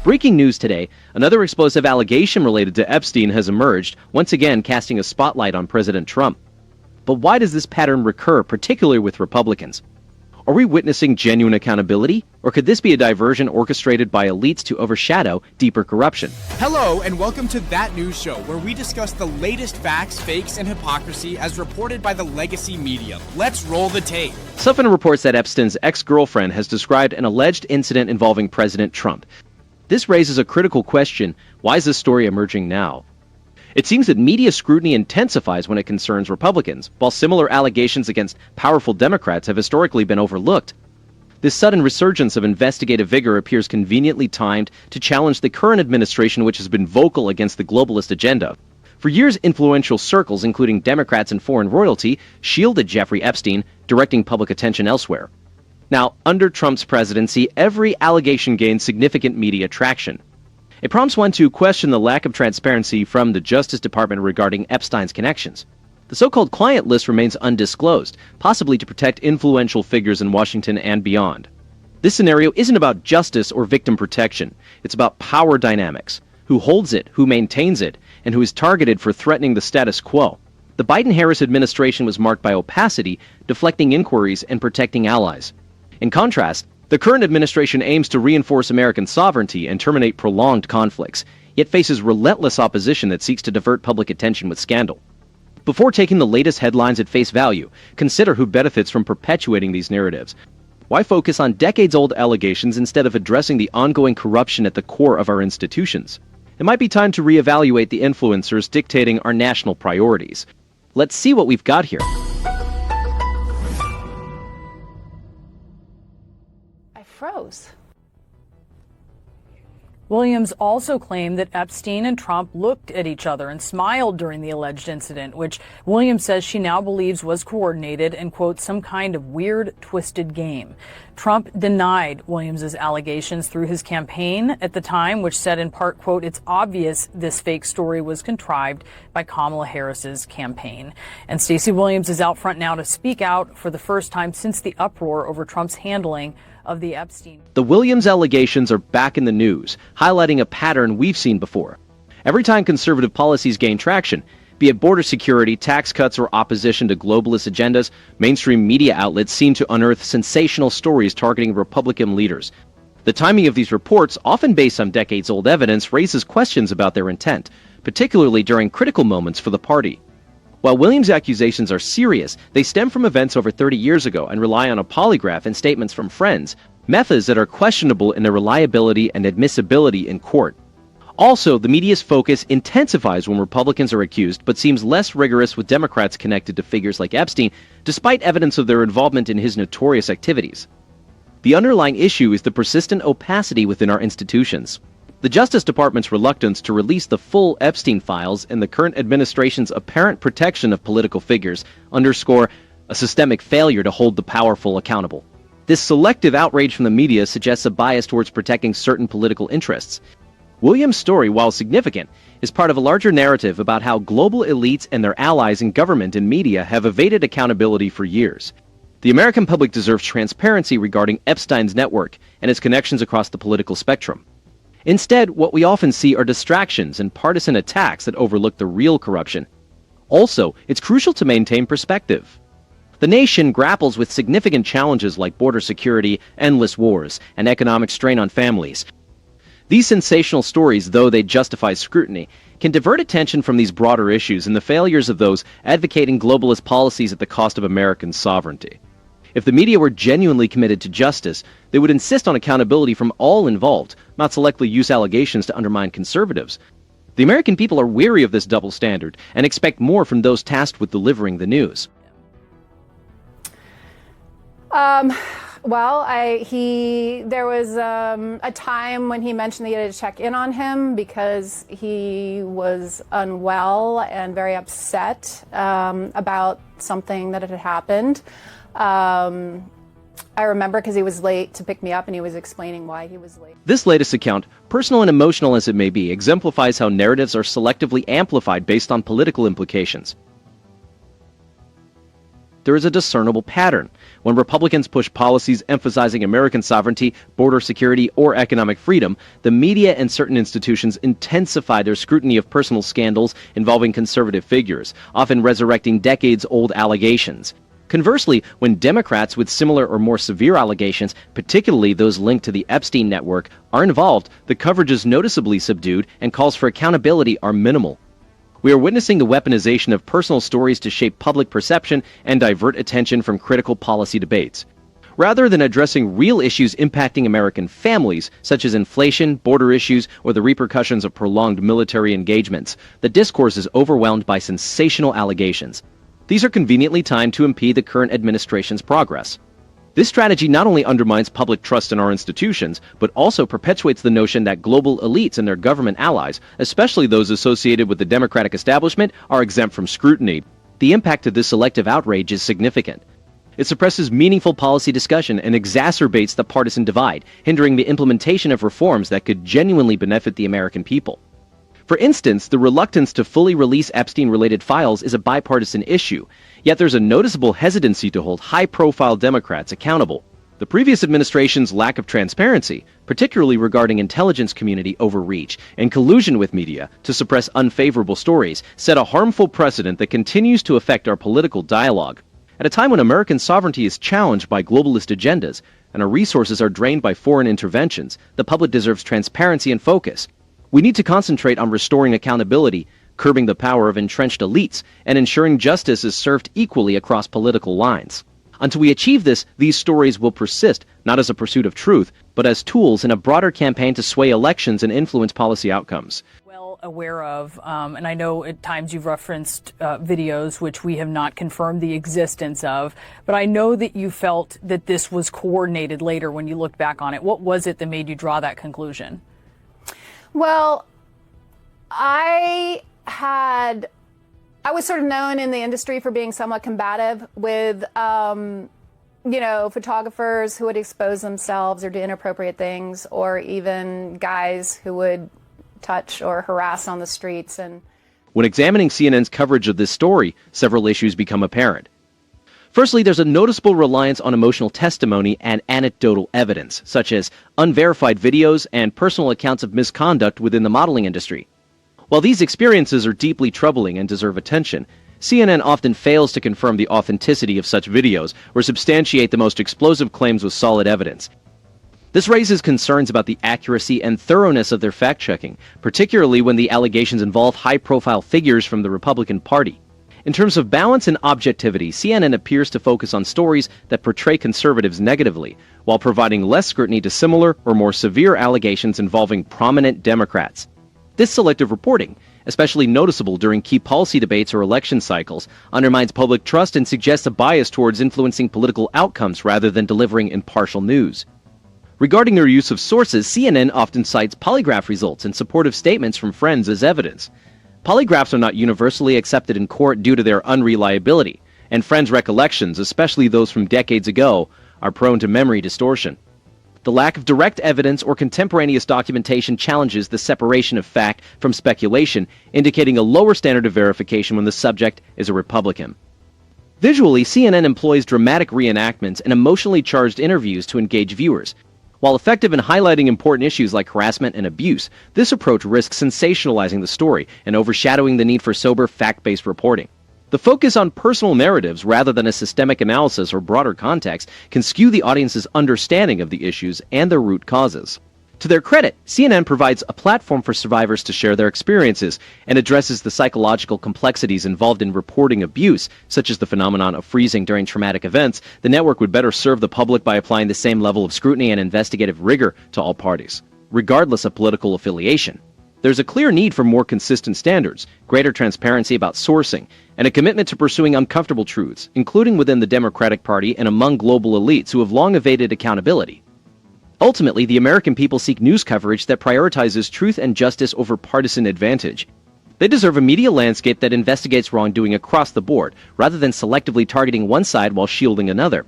Breaking news today, another explosive allegation related to Epstein has emerged, once again casting a spotlight on President Trump. But why does this pattern recur, particularly with Republicans? Are we witnessing genuine accountability, or could this be a diversion orchestrated by elites to overshadow deeper corruption? Hello, and welcome to That News Show, where we discuss the latest facts, fakes, and hypocrisy as reported by the legacy media. Let's roll the tape. Something reports that Epstein's ex-girlfriend has described an alleged incident involving President Trump. This raises a critical question: why is this story emerging now? It seems that media scrutiny intensifies when it concerns Republicans, while similar allegations against powerful Democrats have historically been overlooked. This sudden resurgence of investigative vigor appears conveniently timed to challenge the current administration, which has been vocal against the globalist agenda. For years, influential circles, including Democrats and foreign royalty, shielded Jeffrey Epstein, directing public attention elsewhere. Now, under Trump's presidency, every allegation gained significant media traction. It prompts one to question the lack of transparency from the Justice Department regarding Epstein's connections. The so-called client list remains undisclosed, possibly to protect influential figures in Washington and beyond. This scenario isn't about justice or victim protection. It's about power dynamics. Who holds it, who maintains it, and who is targeted for threatening the status quo. The Biden-Harris administration was marked by opacity, deflecting inquiries, and protecting allies. In contrast, the current administration aims to reinforce American sovereignty and terminate prolonged conflicts, yet faces relentless opposition that seeks to divert public attention with scandal. Before taking the latest headlines at face value, consider who benefits from perpetuating these narratives. Why focus on decades-old allegations instead of addressing the ongoing corruption at the core of our institutions? It might be time to reevaluate the influencers dictating our national priorities. Let's see what we've got here. Froze. Williams also claimed that Epstein and Trump looked at each other and smiled during the alleged incident, which Williams says she now believes was coordinated and, quote, some kind of weird, twisted game. Trump denied Williams's allegations through his campaign at the time, which said in part, quote, it's obvious this fake story was contrived by Kamala Harris's campaign. And Stacey Williams is out front now to speak out for the first time since the uproar over Trump's handling of the Epstein. The Williams allegations are back in the news, highlighting a pattern we've seen before. Every time conservative policies gain traction, be it border security, tax cuts, or opposition to globalist agendas, mainstream media outlets seem to unearth sensational stories targeting Republican leaders. The timing of these reports, often based on decades-old evidence, raises questions about their intent, particularly during critical moments for the party. While Williams' accusations are serious, they stem from events over 30 years ago and rely on a polygraph and statements from friends, methods that are questionable in their reliability and admissibility in court. Also, the media's focus intensifies when Republicans are accused, but seems less rigorous with Democrats connected to figures like Epstein, despite evidence of their involvement in his notorious activities. The underlying issue is the persistent opacity within our institutions. The Justice Department's reluctance to release the full Epstein files and the current administration's apparent protection of political figures underscore a systemic failure to hold the powerful accountable. This selective outrage from the media suggests a bias towards protecting certain political interests. Williams' story, while significant, is part of a larger narrative about how global elites and their allies in government and media have evaded accountability for years. The American public deserves transparency regarding Epstein's network and its connections across the political spectrum. Instead, what we often see are distractions and partisan attacks that overlook the real corruption. Also, it's crucial to maintain perspective. The nation grapples with significant challenges like border security, endless wars, and economic strain on families. These sensational stories, though they justify scrutiny, can divert attention from these broader issues and the failures of those advocating globalist policies at the cost of American sovereignty. If the media were genuinely committed to justice, they would insist on accountability from all involved, not selectively use allegations to undermine conservatives. The American people are weary of this double standard and expect more from those tasked with delivering the news. There was a time when he mentioned that he had to check in on him because he was unwell and very upset about something that had happened. I remember because he was late to pick me up and he was explaining why he was late. This latest account, personal and emotional as it may be, exemplifies how narratives are selectively amplified based on political implications. there is a discernible pattern. When Republicans push policies emphasizing American sovereignty, border security, or economic freedom, the media and certain institutions intensify their scrutiny of personal scandals involving conservative figures, often resurrecting decades-old allegations. Conversely, when Democrats with similar or more severe allegations, particularly those linked to the Epstein network, are involved, the coverage is noticeably subdued and calls for accountability are minimal. We are witnessing the weaponization of personal stories to shape public perception and divert attention from critical policy debates. Rather than addressing real issues impacting American families, such as inflation, border issues, or the repercussions of prolonged military engagements, the discourse is overwhelmed by sensational allegations. These are conveniently timed to impede the current administration's progress. This strategy not only undermines public trust in our institutions, but also perpetuates the notion that global elites and their government allies, especially those associated with the Democratic establishment, are exempt from scrutiny. The impact of this selective outrage is significant. It suppresses meaningful policy discussion and exacerbates the partisan divide, hindering the implementation of reforms that could genuinely benefit the American people. For instance, the reluctance to fully release Epstein-related files is a bipartisan issue, yet there's a noticeable hesitancy to hold high-profile Democrats accountable. The previous administration's lack of transparency, particularly regarding intelligence community overreach and collusion with media to suppress unfavorable stories, set a harmful precedent that continues to affect our political dialogue. At a time when American sovereignty is challenged by globalist agendas and our resources are drained by foreign interventions, the public deserves transparency and focus. We need to concentrate on restoring accountability, curbing the power of entrenched elites, and ensuring justice is served equally across political lines. Until we achieve this, these stories will persist, not as a pursuit of truth, but as tools in a broader campaign to sway elections and influence policy outcomes. Well aware of, and I know at times you've referenced videos which we have not confirmed the existence of, but I know that you felt that this was coordinated later when you looked back on it. What was it that made you draw that conclusion? Well, I was sort of known in the industry for being somewhat combative with, photographers who would expose themselves or do inappropriate things, or even guys who would touch or harass on the streets. And when examining CNN's coverage of this story, several issues become apparent. Firstly, there's a noticeable reliance on emotional testimony and anecdotal evidence, such as unverified videos and personal accounts of misconduct within the modeling industry. While these experiences are deeply troubling and deserve attention, CNN often fails to confirm the authenticity of such videos or substantiate the most explosive claims with solid evidence. This raises concerns about the accuracy and thoroughness of their fact-checking, particularly when the allegations involve high-profile figures from the Republican Party. In terms of balance and objectivity, CNN appears to focus on stories that portray conservatives negatively, while providing less scrutiny to similar or more severe allegations involving prominent Democrats. This selective reporting, especially noticeable during key policy debates or election cycles, undermines public trust and suggests a bias towards influencing political outcomes rather than delivering impartial news. Regarding their use of sources, CNN often cites polygraph results and supportive statements from friends as evidence. Polygraphs are not universally accepted in court due to their unreliability, and friends' recollections, especially those from decades ago, are prone to memory distortion. The lack of direct evidence or contemporaneous documentation challenges the separation of fact from speculation, indicating a lower standard of verification when the subject is a Republican. Visually, CNN employs dramatic reenactments and emotionally charged interviews to engage viewers. While effective in highlighting important issues like harassment and abuse, this approach risks sensationalizing the story and overshadowing the need for sober, fact-based reporting. The focus on personal narratives rather than a systemic analysis or broader context can skew the audience's understanding of the issues and their root causes. To their credit, CNN provides a platform for survivors to share their experiences and addresses the psychological complexities involved in reporting abuse, such as the phenomenon of freezing during traumatic events. The network would better serve the public by applying the same level of scrutiny and investigative rigor to all parties, regardless of political affiliation. There's a clear need for more consistent standards, greater transparency about sourcing, and a commitment to pursuing uncomfortable truths, including within the Democratic Party and among global elites who have long evaded accountability. Ultimately, the American people seek news coverage that prioritizes truth and justice over partisan advantage. They deserve a media landscape that investigates wrongdoing across the board, rather than selectively targeting one side while shielding another.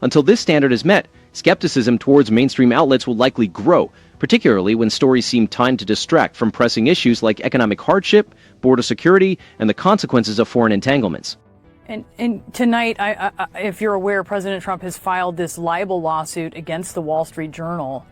Until this standard is met, skepticism towards mainstream outlets will likely grow, particularly when stories seem timed to distract from pressing issues like economic hardship, border security, and the consequences of foreign entanglements. And tonight, if you're aware, President Trump has filed this libel lawsuit against the Wall Street Journal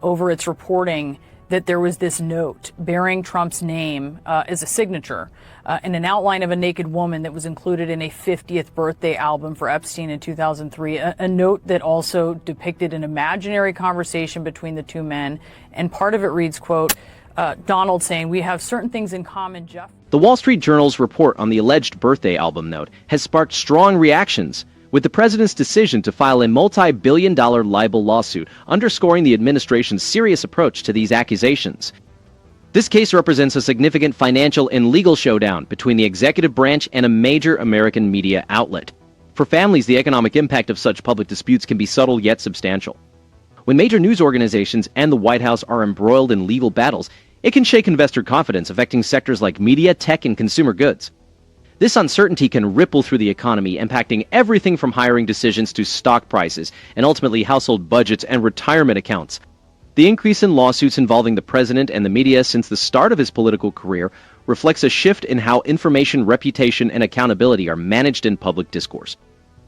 over its reporting that there was this note bearing Trump's name as a signature and an outline of a naked woman that was included in a 50th birthday album for Epstein in 2003, a note that also depicted an imaginary conversation between the two men. And part of it reads, quote, Donald saying, "We have certain things in common, Jeff." The Wall Street Journal's report on the alleged birthday album note has sparked strong reactions, with the president's decision to file a multi-billion-dollar libel lawsuit underscoring the administration's serious approach to these accusations. This case represents a significant financial and legal showdown between the executive branch and a major American media outlet. For families, the economic impact of such public disputes can be subtle yet substantial. When major news organizations and the White House are embroiled in legal battles, it can shake investor confidence, affecting sectors like media, tech, and consumer goods. This uncertainty can ripple through the economy, impacting everything from hiring decisions to stock prices, and ultimately household budgets and retirement accounts. The increase in lawsuits involving the president and the media since the start of his political career reflects a shift in how information, reputation, and accountability are managed in public discourse.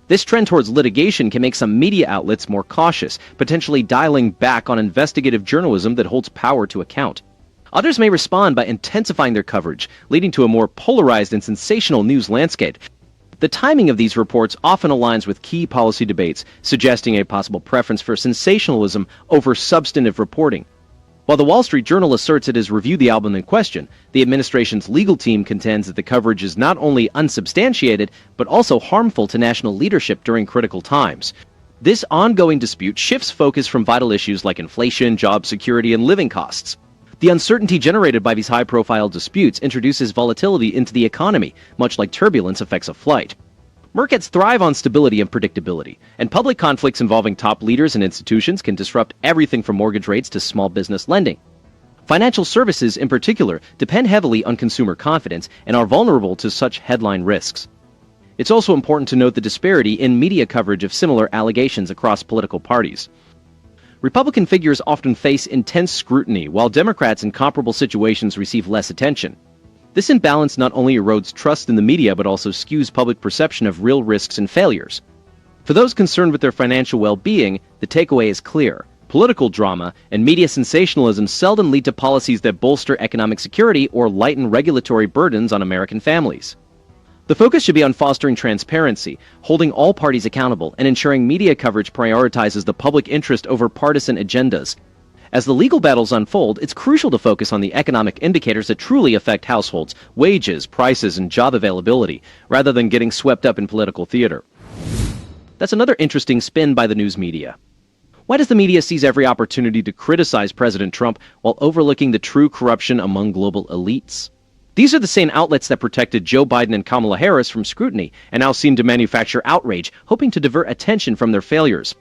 This trend towards litigation can make some media outlets more cautious, potentially dialing back on investigative journalism that holds power to account. Others may respond by intensifying their coverage, leading to a more polarized and sensational news landscape. The timing of these reports often aligns with key policy debates, suggesting a possible preference for sensationalism over substantive reporting. While the Wall Street Journal asserts it has reviewed the album in question, the administration's legal team contends that the coverage is not only unsubstantiated, but also harmful to national leadership during critical times. This ongoing dispute shifts focus from vital issues like inflation, job security, and living costs. The uncertainty generated by these high-profile disputes introduces volatility into the economy, much like turbulence affects a flight. Markets thrive on stability and predictability, and public conflicts involving top leaders and institutions can disrupt everything from mortgage rates to small business lending. Financial services, in particular, depend heavily on consumer confidence and are vulnerable to such headline risks. It's also important to note the disparity in media coverage of similar allegations across political parties. Republican figures often face intense scrutiny, while Democrats in comparable situations receive less attention. This imbalance not only erodes trust in the media, but also skews public perception of real risks and failures. For those concerned with their financial well-being, the takeaway is clear. Political drama and media sensationalism seldom lead to policies that bolster economic security or lighten regulatory burdens on American families. The focus should be on fostering transparency, holding all parties accountable, and ensuring media coverage prioritizes the public interest over partisan agendas. As the legal battles unfold, it's crucial to focus on the economic indicators that truly affect households, wages, prices, and job availability, rather than getting swept up in political theater. That's another interesting spin by the news media. Why does the media seize every opportunity to criticize President Trump while overlooking the true corruption among global elites? These are the same outlets that protected Joe Biden and Kamala Harris from scrutiny and now seem to manufacture outrage, hoping to divert attention from their failures.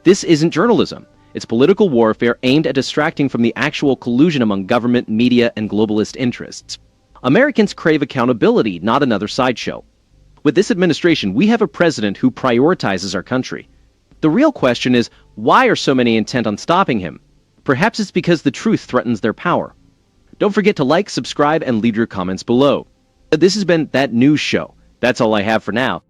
This isn't journalism. It's political warfare aimed at distracting from the actual collusion among government, media, and globalist interests. Americans crave accountability, not another sideshow. With this administration, we have a president who prioritizes our country. The real question is, why are so many intent on stopping him? Perhaps it's because the truth threatens their power. Don't forget to like, subscribe, and leave your comments below. This has been That News Show. That's all I have for now.